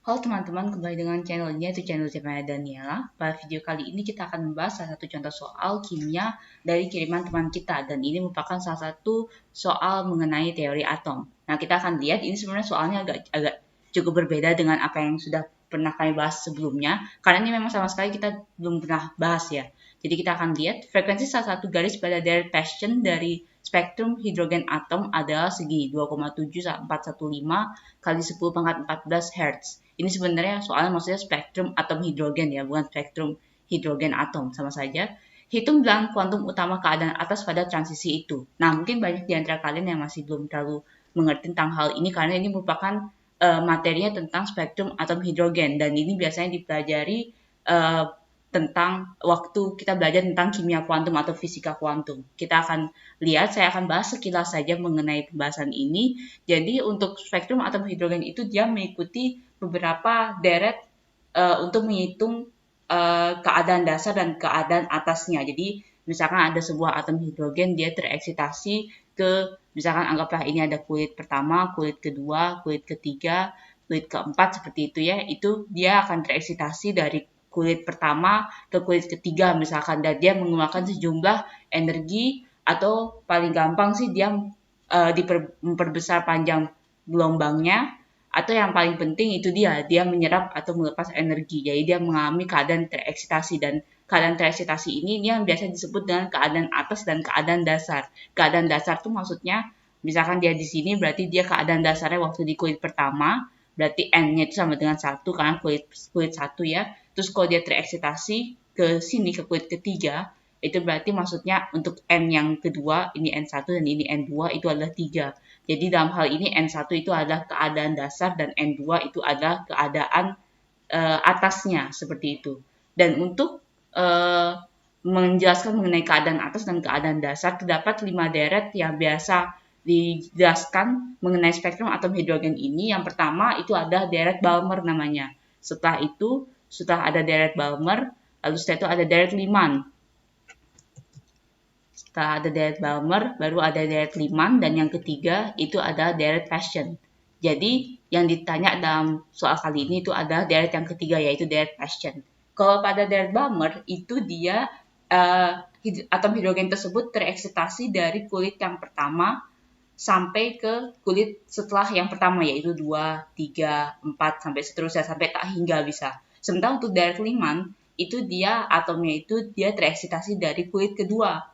Halo teman-teman, kembali dengan channelnya, itu channel Jemaya Daniela. Pada video kali ini kita akan membahas salah satu contoh soal kimia dari kiriman teman kita. Dan ini merupakan salah satu soal mengenai teori atom. Nah, kita akan lihat ini sebenarnya soalnya agak cukup berbeda dengan apa yang sudah pernah kami bahas sebelumnya. Karena ini memang sama sekali kita belum pernah bahas ya. Jadi kita akan lihat frekuensi salah satu garis pada deret Paschen dari spektrum hidrogen atom adalah segini 2,7415 kali 10 pangkat 14 Hz. Ini sebenarnya soalnya maksudnya spektrum atom hidrogen ya, bukan spektrum hidrogen atom, sama saja. Hitung bilangan kuantum utama keadaan atas pada transisi itu. Nah, mungkin banyak di antara kalian yang masih belum terlalu mengerti tentang hal ini karena ini merupakan materinya tentang spektrum atom hidrogen dan ini biasanya dipelajari tentang waktu kita belajar tentang kimia kuantum atau fisika kuantum. Kita akan lihat, saya akan bahas sekilas saja mengenai pembahasan ini. Jadi untuk spektrum atom hidrogen itu dia mengikuti beberapa deret untuk menghitung keadaan dasar dan keadaan atasnya. Jadi misalkan ada sebuah atom hidrogen dia tereksitasi ke, misalkan anggaplah ini ada kulit pertama, kulit kedua, kulit ketiga, kulit keempat seperti itu ya. Itu dia akan tereksitasi dari kulit pertama ke kulit ketiga misalkan, dan dia mengeluarkan sejumlah energi, atau paling gampang sih dia memperbesar panjang gelombangnya, atau yang paling penting itu dia menyerap atau melepas energi. Jadi dia mengalami keadaan tereksitasi, dan keadaan tereksitasi ini yang biasa disebut dengan keadaan atas dan keadaan dasar. Keadaan dasar tuh maksudnya misalkan dia di sini berarti dia keadaan dasarnya waktu di kulit pertama, berarti N-nya itu sama dengan 1 karena kulit 1 ya. Terus kalau dia tereksitasi ke sini ke kulit ketiga, itu berarti maksudnya untuk N yang kedua, ini N1 dan ini N2 itu adalah 3. Jadi dalam hal ini N1 itu adalah keadaan dasar dan N2 itu adalah keadaan atasnya, seperti itu. Dan untuk menjelaskan mengenai keadaan atas dan keadaan dasar, terdapat 5 deret yang biasa dijelaskan mengenai spektrum atom hidrogen ini. Yang pertama itu ada deret Balmer namanya. Setelah itu, setelah ada deret Balmer, lalu setelah itu ada deret Lyman. Setelah ada deret Balmer, baru ada deret Lyman, dan yang ketiga itu ada deret Paschen. Jadi yang ditanya dalam soal kali ini itu ada deret yang ketiga, yaitu deret Paschen. Kalau pada deret Balmer itu dia atom hidrogen tersebut tereksitasi dari kulit yang pertama sampai ke kulit setelah yang pertama, yaitu 2, 3, 4, sampai seterusnya, sampai tak hingga bisa. Sementara untuk deret Lyman, itu dia atomnya itu dia tereksitasi dari kulit kedua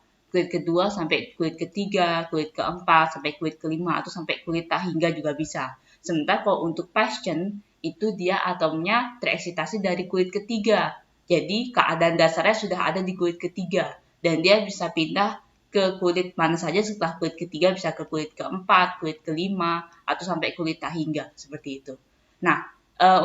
sampai kulit ketiga, kulit keempat, sampai kulit kelima, atau sampai kulit tak hingga juga bisa. Sementara kalau untuk Paschen, itu dia atomnya tereksitasi dari kulit ketiga. Jadi keadaan dasarnya sudah ada di kulit ketiga, dan dia bisa pindah ke kulit mana saja setelah kulit ketiga, bisa ke kulit keempat, kulit kelima, atau sampai kulit tak hingga, seperti itu. Nah,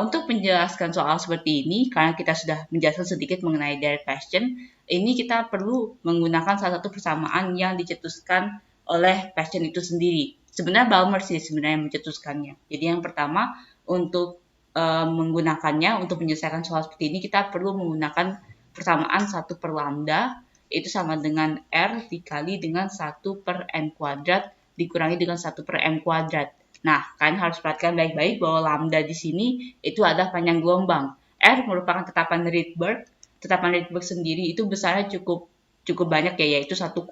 untuk menjelaskan soal seperti ini, karena kita sudah menjelaskan sedikit mengenai deret Paschen, ini kita perlu menggunakan salah satu persamaan yang dicetuskan oleh Paschen itu sendiri. Sebenarnya Balmer sih sebenarnya yang mencetuskannya. Jadi yang pertama, untuk menggunakannya, untuk menyelesaikan soal seperti ini, kita perlu menggunakan persamaan 1 per lambda, itu sama dengan R dikali dengan 1 per N kuadrat dikurangi dengan 1 per M kuadrat. Nah, kalian harus perhatikan baik-baik bahwa lambda di sini itu adalah panjang gelombang. R merupakan tetapan Rydberg. Tetapan Rydberg sendiri itu besarnya cukup banyak ya, yaitu 1,097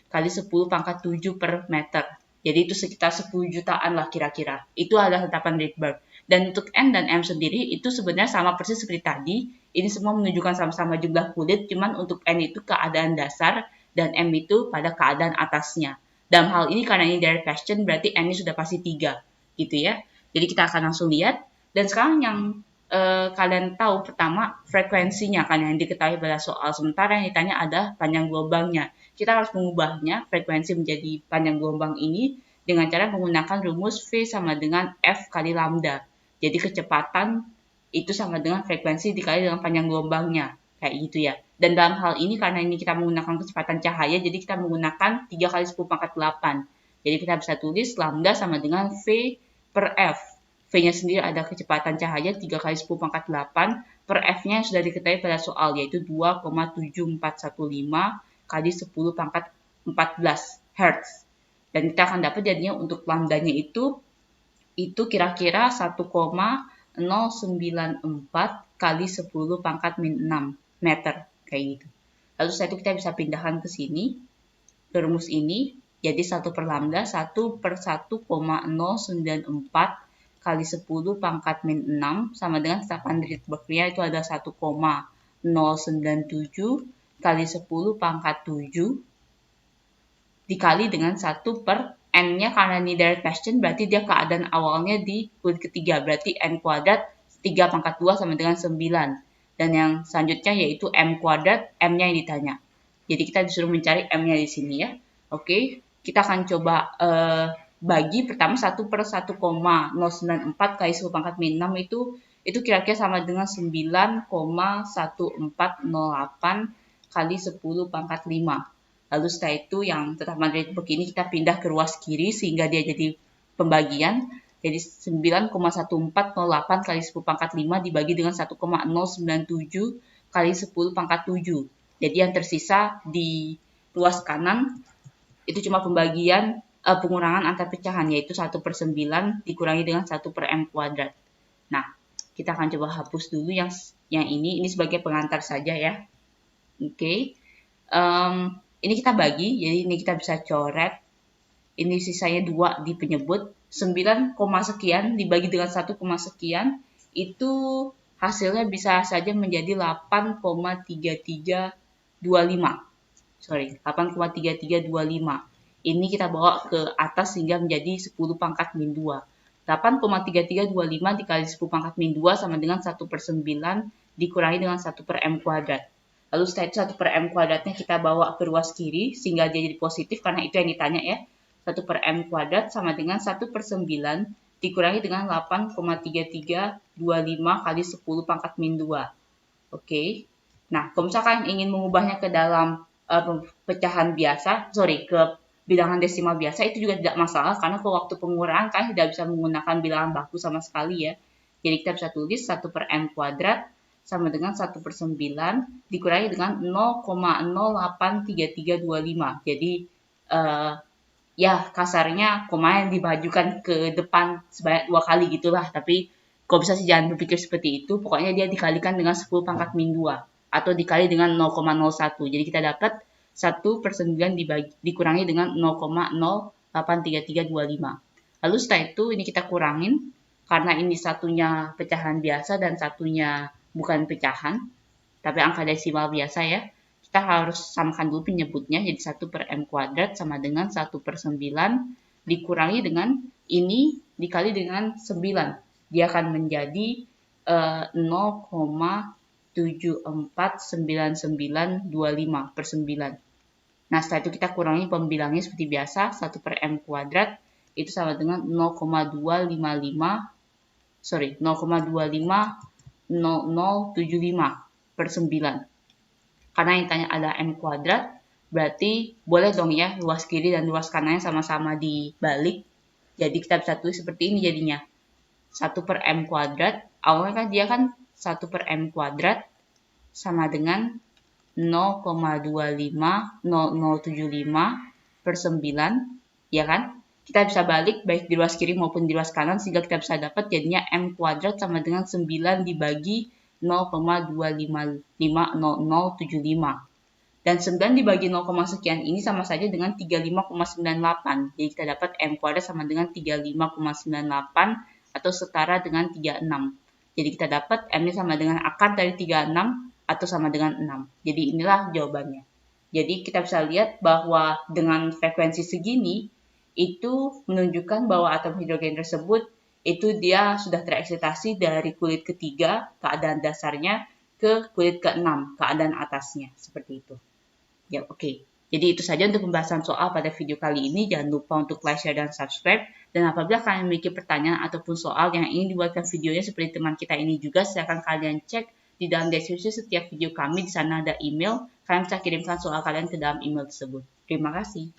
kali 10 pangkat 7 per meter. Jadi itu sekitar 10 jutaan lah kira-kira. Itu adalah tetapan Rydberg. Dan untuk N dan M sendiri itu sebenarnya sama persis seperti tadi. Ini semua menunjukkan sama-sama jumlah kulit, cuman untuk N itu keadaan dasar dan M itu pada keadaan atasnya. Dalam hal ini karena ini deret Paschen berarti N-nya sudah pasti 3 gitu ya. Jadi kita akan langsung lihat. Dan sekarang yang kalian tahu pertama frekuensinya kan yang diketahui pada soal, sementara yang ditanya ada panjang gelombangnya. Kita harus mengubahnya frekuensi menjadi panjang gelombang ini dengan cara menggunakan rumus V sama dengan F kali lambda. Jadi kecepatan itu sama dengan frekuensi dikali dengan panjang gelombangnya, kayak gitu ya. Dan dalam hal ini karena ini kita menggunakan kecepatan cahaya, jadi kita menggunakan 3 kali 10 pangkat 8. Jadi kita bisa tulis lambda sama dengan V per F. V-nya sendiri ada kecepatan cahaya 3 kali 10 pangkat 8 per F-nya yang sudah diketahui pada soal, yaitu 2,7415 kali 10 pangkat 14 Hz. Dan kita akan dapat jadinya untuk lambdanya itu itu kira-kira 1,094 kali 10 pangkat min 6 meter, kayak gitu. Lalu setelah itu kita bisa pindahkan ke sini, ke rumus ini, jadi 1 per lambda, 1 per 1,094 kali 10 pangkat min 6 sama dengan setapan Rydbergnya itu ada 1,097 kali 10 pangkat 7 dikali dengan 1 per n-nya, karena ini direct question berarti dia keadaan awalnya di kulit ketiga, berarti n kuadrat 3 pangkat 2 sama dengan 9. Dan yang selanjutnya yaitu m kuadrat, m-nya yang ditanya. Jadi kita disuruh mencari m-nya di sini ya. Oke, kita akan coba bagi pertama 1 per 1,094 kali 10 pangkat min 6 itu kira-kira sama dengan 9,1408 kali 10 pangkat 5. Lalu setelah itu yang tetapan Rydberg ini kita pindah ke ruas kiri sehingga dia jadi pembagian. Jadi 9,1408 kali 10 pangkat 5 dibagi dengan 1,097 kali 10 pangkat 7. Jadi yang tersisa di ruas kanan itu cuma pembagian pengurangan antar pecahan, yaitu 1 per 9 dikurangi dengan 1 per m kuadrat. Nah, kita akan coba hapus dulu yang ini sebagai pengantar saja ya. Oke. Ini kita bagi, jadi ini kita bisa coret. Ini sisanya 2 di penyebut. 9, sekian dibagi dengan 1, sekian. Itu hasilnya bisa saja menjadi 8,3325. Sorry, 8,3325. Ini kita bawa ke atas sehingga menjadi 10 pangkat min 2. 8,3325 dikali 10 pangkat min 2 sama dengan 1 per 9 dikurangi dengan 1 per m kuadrat. Lalu setelah itu 1 per m kuadratnya kita bawa ke ruas kiri sehingga dia jadi positif karena itu yang ditanya ya. 1 per m kuadrat sama dengan 1 per 9 dikurangi dengan 8,3325 kali 10 pangkat min 2. Oke. Nah, kalau misalkan ingin mengubahnya ke dalam pecahan biasa, ke bilangan desimal biasa, itu juga tidak masalah karena ke waktu pengurangan kan tidak bisa menggunakan bilangan baku sama sekali ya. Jadi kita bisa tulis 1 per m kuadrat sama dengan 1 per 9 dikurangi dengan 0,083325. Jadi ya kasarnya koma yang dibajukan ke depan sebanyak 2 kali gitulah. Tapi kalau bisa sih jangan berpikir seperti itu. Pokoknya dia dikalikan dengan 10 pangkat min 2 atau dikali dengan 0,01. Jadi kita dapat 1 per 9 dikurangi dengan 0,083325. Lalu setelah itu ini kita kurangin. Karena ini satunya pecahan biasa dan satunya bukan pecahan, tapi angka desimal biasa ya. Kita harus samakan dulu penyebutnya. Jadi 1 per m kuadrat sama dengan 1 per 9 dikurangi dengan ini dikali dengan 9. Dia akan menjadi 0,749925 per 9. Nah, setelah itu kita kurangi pembilangnya seperti biasa. 1 per m kuadrat itu sama dengan 0,2575 per 9. Karena yang tanya ada m kuadrat, berarti boleh dong ya luas kiri dan luas kanannya sama-sama dibalik. Jadi kita bisa tulis seperti ini jadinya. 1 per m kuadrat, awalnya kan dia kan 1 per m kuadrat sama dengan 0,25075 per 9, ya kan? Kita bisa balik baik di luas kiri maupun di luas kanan sehingga kita bisa dapat jadinya m kuadrat sama dengan 9 dibagi 0,2550075. Dan 9 dibagi 0, sekian ini sama saja dengan 35,98. Jadi kita dapat m kuadrat sama dengan 35,98 atau setara dengan 36. Jadi kita dapat m-nya sama dengan akar dari 36 atau sama dengan 6. Jadi inilah jawabannya. Jadi kita bisa lihat bahwa dengan frekuensi segini, itu menunjukkan bahwa atom hidrogen tersebut itu dia sudah tereksitasi dari kulit ketiga, keadaan dasarnya, ke kulit ke-6, keadaan atasnya. Seperti itu. Ya, oke. Jadi itu saja untuk pembahasan soal pada video kali ini. Jangan lupa untuk like, share, dan subscribe. Dan apabila kalian memiliki pertanyaan ataupun soal yang ingin dibuatkan videonya seperti teman kita ini juga, silakan kalian cek di dalam deskripsi setiap video kami. Di sana ada email. Kalian bisa kirimkan soal kalian ke dalam email tersebut. Terima kasih.